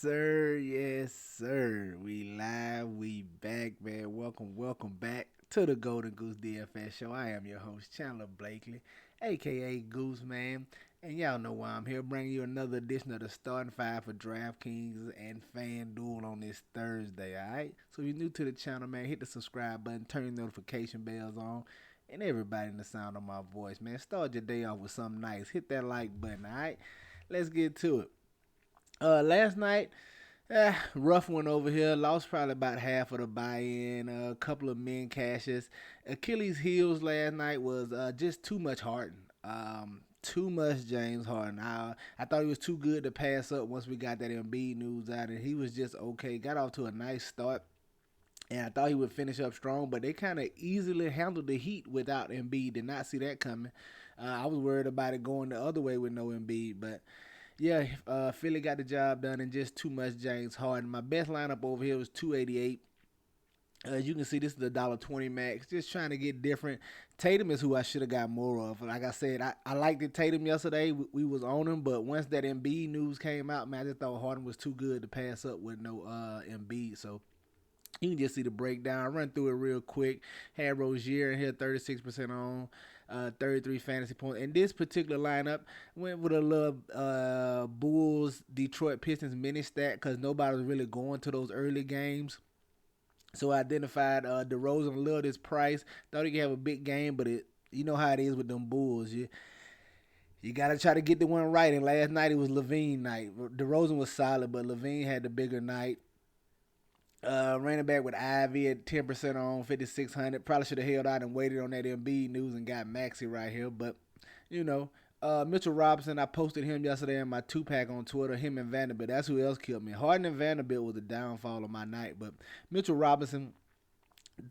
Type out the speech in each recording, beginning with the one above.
sir. Yes, sir. We live. We back, man. Welcome back to the Golden Goose DFS show. I am your host, Chandler Blakely, aka Goose Man. And y'all know why I'm here, bringing you another edition of the starting five for DraftKings and FanDuel on this Thursday, alright? So if you're new to the channel, man, hit the subscribe button, turn your notification bells on, and everybody in the sound of my voice, man, start your day off with something nice. Hit that like button, alright? Let's get to it. Last night, rough one over here. Lost probably about half of the buy-in. A couple of men cashes. Achilles' heels last night was just too much Harden. Too much James Harden. I thought he was too good to pass up once we got that Embiid news out, and he was just okay. Got off to a nice start, and I thought he would finish up strong, but they kind of easily handled the Heat without Embiid. Did not see that coming. I was worried about it going the other way with no Embiid, but yeah, Philly got the job done and just too much James Harden. My best lineup over here was 288. As you can see, this is the $1.20 max. Just trying to get different. Tatum is who I should have got more of. Like I said, I liked it Tatum yesterday. We was on him, but once that Embiid news came out, man, I just thought Harden was too good to pass up with no Embiid. So you can just see the breakdown. I run through it real quick. Had Rozier in here, 36% on, 33 fantasy points. In this particular lineup, went with a little Bulls, Detroit Pistons mini stat because nobody was really going to those early games. So I identified DeRozan a little this price. Thought he could have a big game, but you know how it is with them Bulls. You got to try to get the one right. And last night it was Levine night. DeRozan was solid, but Levine had the bigger night. Ran it back with Ivy at 10% on 5,600. Probably should have held out and waited on that Embiid news and got Maxi right here. But, you know, Mitchell Robinson, I posted him yesterday in my two-pack on Twitter, him and Vanderbilt. That's who else killed me. Harden and Vanderbilt was the downfall of my night. But Mitchell Robinson,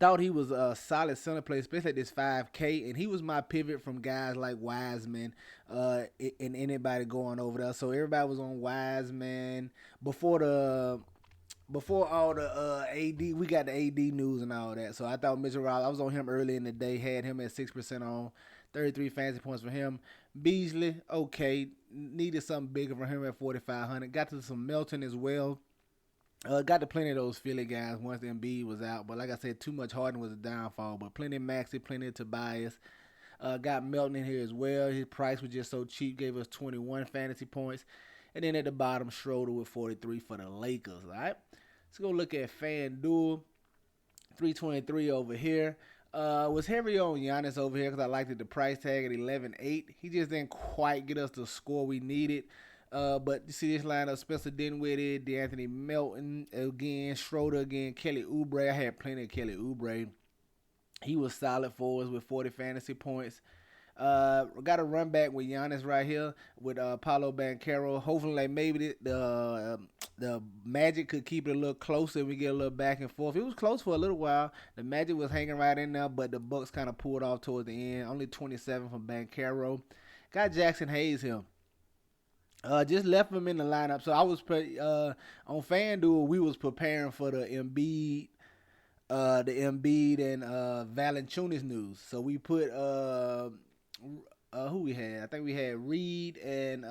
thought he was a solid center play, especially at this 5K. And he was my pivot from guys like Wiseman and anybody going over there. So everybody was on Wiseman before all the AD, we got the AD news and all that. So I thought Mitchell Robinson, I was on him early in the day, had him at 6% on, 33 fantasy points for him. Beasley, okay, needed something bigger for him at 4,500. Got to some Melton as well. Got to plenty of those Philly guys once the Embiid was out. But like I said, too much Harden was a downfall. But plenty of Maxi, plenty of Tobias. Got Melton in here as well. His price was just so cheap, gave us 21 fantasy points. And then at the bottom, Schroeder with 43 for the Lakers, all right? Let's go look at FanDuel. 323 over here. Was heavy on Giannis over here because I liked it, the price tag at 11.8. He just didn't quite get us the score we needed. But you see this lineup, Spencer Dinwiddie, DeAnthony Melton again, Schroeder again, Kelly Oubre. I had plenty of Kelly Oubre. He was solid for us with 40 fantasy points. Got a run back with Giannis right here with Paulo Banchero. Hopefully, like maybe the Magic could keep it a little closer and we get a little back and forth. It was close for a little while. The Magic was hanging right in there, but the Bucks kind of pulled off towards the end. Only 27 from Banchero. Got Jackson Hayes here. Just left him in the lineup. So I was on FanDuel. We was preparing for the Embiid and Valanciunas news. So we put who we had? I think we had Reed and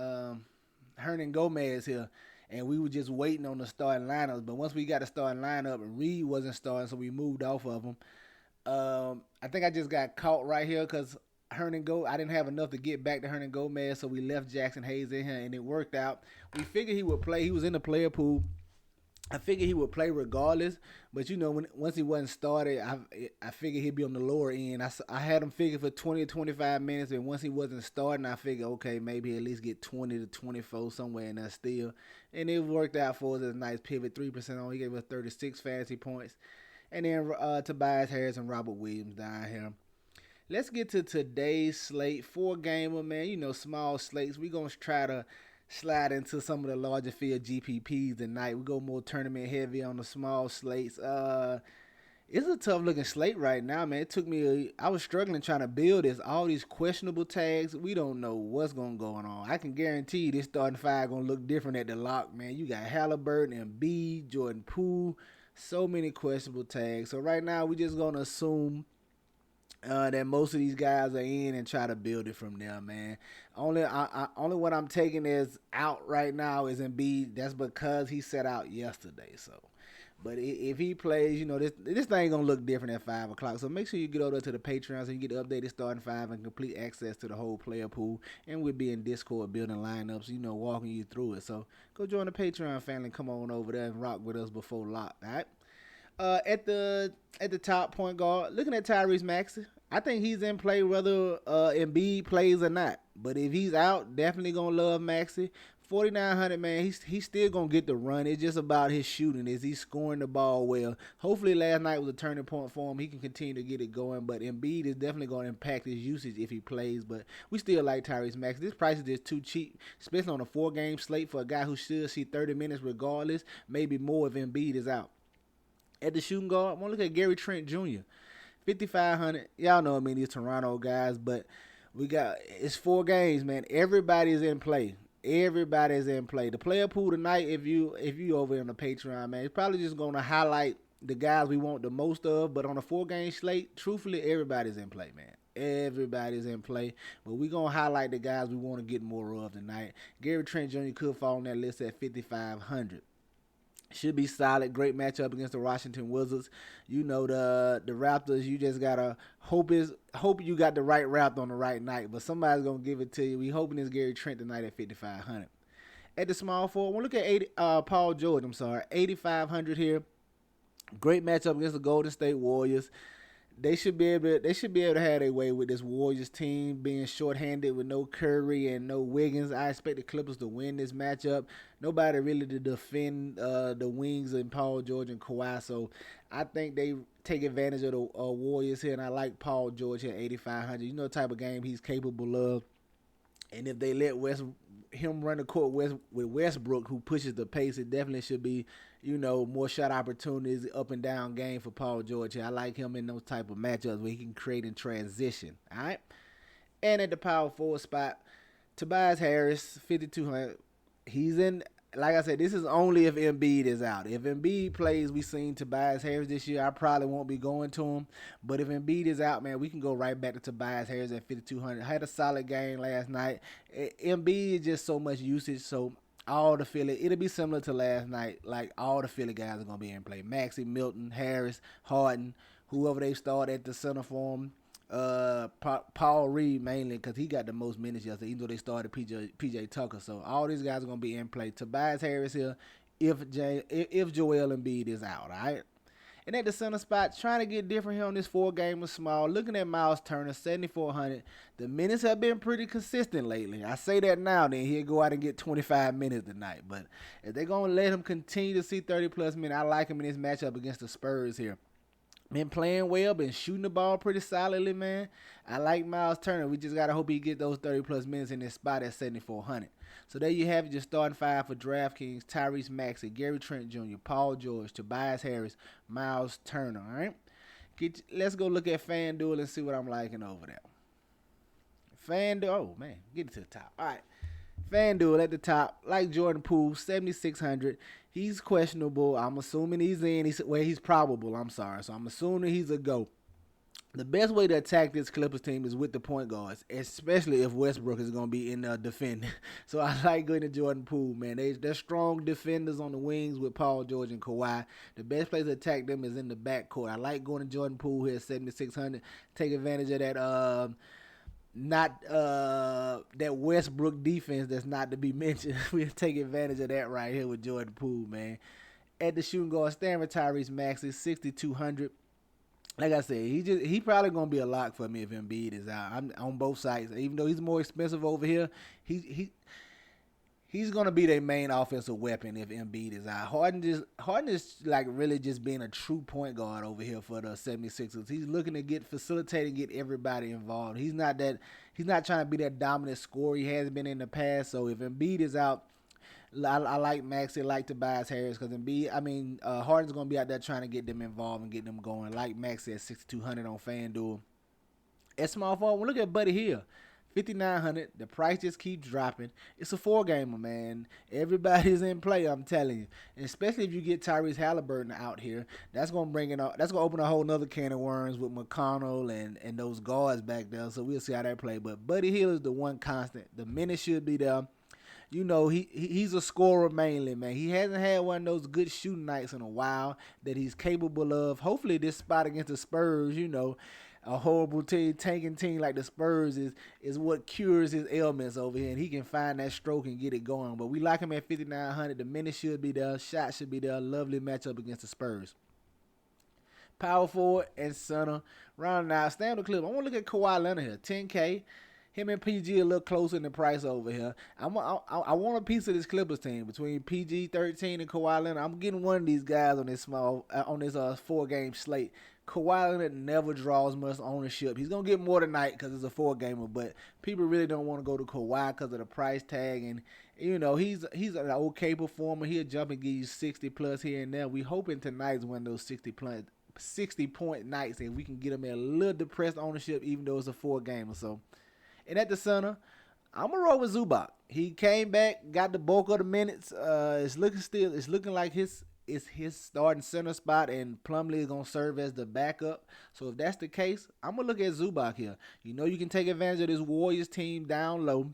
Hernan Gomez here, and we were just waiting on the starting lineups. But once we got the starting lineup, Reed wasn't starting, so we moved off of him. I think I just got caught right here because I didn't have enough to get back to Hernan Gomez, so we left Jackson Hayes in here, and it worked out. We figured he would play. He was in the player pool. I figured he would play regardless, but you know, once he wasn't started, I figured he'd be on the lower end. I had him figured for 20 to 25 minutes, and once he wasn't starting, I figured, okay, maybe at least get 20 to 24 somewhere in there still. And it worked out for us as a nice pivot, 3% on. He gave us 36 fantasy points. And then Tobias Harris and Robert Williams down here. Let's get to today's slate. 4-gamer, man. You know, small slates. We're going to try to slide into some of the larger field GPPs tonight. We go more tournament heavy on the small slates. It's a tough looking slate right now, man. It took me, I was struggling trying to build this. All these questionable tags, we don't know what's going to go on. I can guarantee you this starting five going to look different at the lock, man. You got Halliburton and B, Jordan Poole, so many questionable tags. So right now, we're just going to assume that most of these guys are in and try to build it from there, man. Only what I'm taking is out right now is Embiid. That's because he set out yesterday. So, but if he plays, this thing gonna look different at 5 o'clock. So make sure you get over to the Patreon so you get the updated starting five and complete access to the whole player pool. And we'll be in Discord building lineups, walking you through it. So go join the Patreon family. Come on over there and rock with us before lock. All right. At the top point guard, looking at Tyrese Maxey, I think he's in play whether Embiid plays or not. But if he's out, definitely gonna love Maxey. 4,900, man, he's still gonna get the run. It's just about his shooting. Is he scoring the ball well? Hopefully last night was a turning point for him. He can continue to get it going. But Embiid is definitely gonna impact his usage if he plays. But we still like Tyrese Maxey. This price is just too cheap, especially on a 4-game slate for a guy who should see 30 minutes regardless, maybe more if Embiid is out. At the shooting guard, I want to look at Gary Trent Jr. 5,500. Y'all know these Toronto guys, but it's 4 games, man. Everybody's in play. Everybody's in play. The player pool tonight, if you over on the Patreon, man, it's probably just gonna highlight the guys we want the most of. But on a 4-game slate, truthfully, everybody's in play, man. Everybody's in play, but we're going to highlight the guys we want to get more of tonight. Gary Trent Jr. could fall on that list at 5,500. Should be solid. Great matchup against the Washington Wizards. The Raptors. You just gotta hope you got the right Raptor on the right night. But somebody's gonna give it to you. We hoping it's Gary Trent tonight at 5,500. At the small forward, we'll look at Paul George. 8,500 here. Great matchup against the Golden State Warriors. They should be able to have their way with this Warriors team being shorthanded with no Curry and no Wiggins. I expect the Clippers to win this matchup. Nobody really to defend the wings and Paul George and Kawhi. So I think they take advantage of the Warriors here, and I like Paul George here at 8,500. You know the type of game he's capable of. And if they let him run the court with Westbrook, who pushes the pace, it definitely should be, more shot opportunities, up and down game for Paul George. I like him in those type of matchups where he can create in transition. All right. And at the power forward spot, Tobias Harris, 5,200. He's in. Like I said, this is only if Embiid is out. If Embiid plays, we seen Tobias Harris this year. I probably won't be going to him. But if Embiid is out, man, we can go right back to Tobias Harris at 5,200. Had a solid game last night. Embiid is just so much usage. So all the Philly, it'll be similar to last night. Like all the Philly guys are going to be in play. Maxey, Milton, Harris, Harden, whoever they start at the center for him. Paul Reed mainly because he got the most minutes yesterday, even though they started PJ Tucker. So all these guys are gonna be in play. Tobias Harris here, if Joel Embiid is out, all right. And at the center spot, trying to get different here on this 4-game was small. Looking at Miles Turner, 7,400. The minutes have been pretty consistent lately. I say that now, then he'll go out and get 25 minutes tonight. But if they're gonna let him continue to see 30+ minutes, I like him in this matchup against the Spurs here. Been playing well, been shooting the ball pretty solidly, man. I like Miles Turner. We just got to hope he get those 30+ minutes in this spot at 7,400. So there you have it, your starting five for DraftKings: Tyrese Maxey, Gary Trent Jr., Paul George, Tobias Harris, Miles Turner, all right? Let's go look at FanDuel and see what I'm liking over there. FanDuel, oh, man, get it to the top. All right. FanDuel at the top, like Jordan Poole, 7,600. He's questionable. I'm assuming he's in. He's probable. I'm sorry. So I'm assuming he's a go. The best way to attack this Clippers team is with the point guards, especially if Westbrook is going to be in defending. So I like going to Jordan Poole, man. They're strong defenders on the wings with Paul George and Kawhi. The best place to attack them is in the backcourt. I like going to Jordan Poole here at 7,600. Take advantage of that that Westbrook defense that's not to be mentioned. We'll take advantage of that right here with Jordan Poole, man. At the shooting guard, stand with Tyrese Maxey, 6,200. Like I said, he probably gonna be a lock for me if Embiid is out. I'm on both sides. Even though he's more expensive over here, he's gonna be their main offensive weapon if Embiid is out. Harden is like really just being a true point guard over here for the 76ers. He's looking to facilitate and get everybody involved. He's not trying to be that dominant scorer he has been in the past. So if Embiid is out, I like Maxey, like Tobias Harris, because Harden's gonna be out there trying to get them involved and get them going. Like Maxey at 6,200 on FanDuel. At small forward, we'll look at Buddy Hield. $5,900. The price just keeps dropping. It's a four gamer, man. Everybody's in play. I'm telling you, and especially if you get Tyrese Halliburton out here, that's gonna bring in. That's gonna open a whole nother can of worms with McConnell and those guards back there. So we'll see how that play. But Buddy Hield is the one constant. The minutes should be there. You know, he's a scorer mainly, man. He hasn't had one of those good shooting nights in a while that he's capable of. Hopefully, this spot against the Spurs, a horrible team, tanking team like the Spurs is what cures his ailments over here, and he can find that stroke and get it going. But we like him at 5,900. The minutes should be there, shot should be there. Lovely matchup against the Spurs. Power forward and center. Rounding out, stay on the clip. I want to look at Kawhi Leonard here, 10K. Him and PG a little closer in the price over here. I want a piece of this Clippers team between PG 13 and Kawhi Leonard. I'm getting one of these guys on this 4-game slate. Kawhi Leonard never draws much ownership. He's gonna get more tonight because it's a 4-gamer, but people really don't want to go to Kawhi because of the price tag, and he's an okay performer. He'll jump and give you 60 plus here and there. We hoping tonight's one of those 60-point nights, and we can get him at a little depressed ownership, even though it's a 4-gamer. So. And at the center, I'm gonna roll with Zubac. He came back, got the bulk of the minutes. It's looking like it's his starting center spot, and Plumlee is gonna serve as the backup. So if that's the case, I'm gonna look at Zubac here. You can take advantage of this Warriors team down low.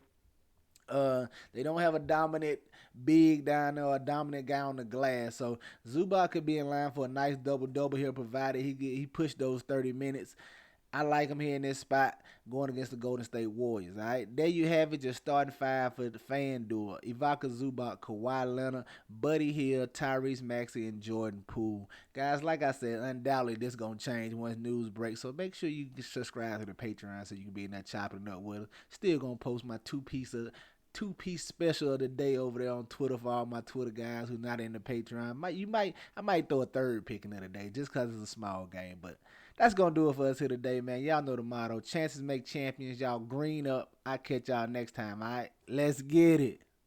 They don't have a dominant big down there or a dominant guy on the glass. So Zubac could be in line for a nice double-double here, provided he pushed those 30 minutes. I like him here in this spot going against the Golden State Warriors. All right, there you have it. Your starting five for the FanDuel: Ivica Zubac, Kawhi Leonard, Buddy Hield, Tyrese Maxey, and Jordan Poole. Guys, like I said, undoubtedly this gonna change once news breaks. So make sure you subscribe to the Patreon so you can be in that chopping up with us. Still gonna post my two-piece special of the day over there on Twitter for all my Twitter guys who not in the Patreon. I might throw a third pick in the day just because it's a small game, but. That's going to do it for us here today, man. Y'all know the motto. Chances make champions. Y'all green up. I'll catch y'all next time, all right? Let's get it.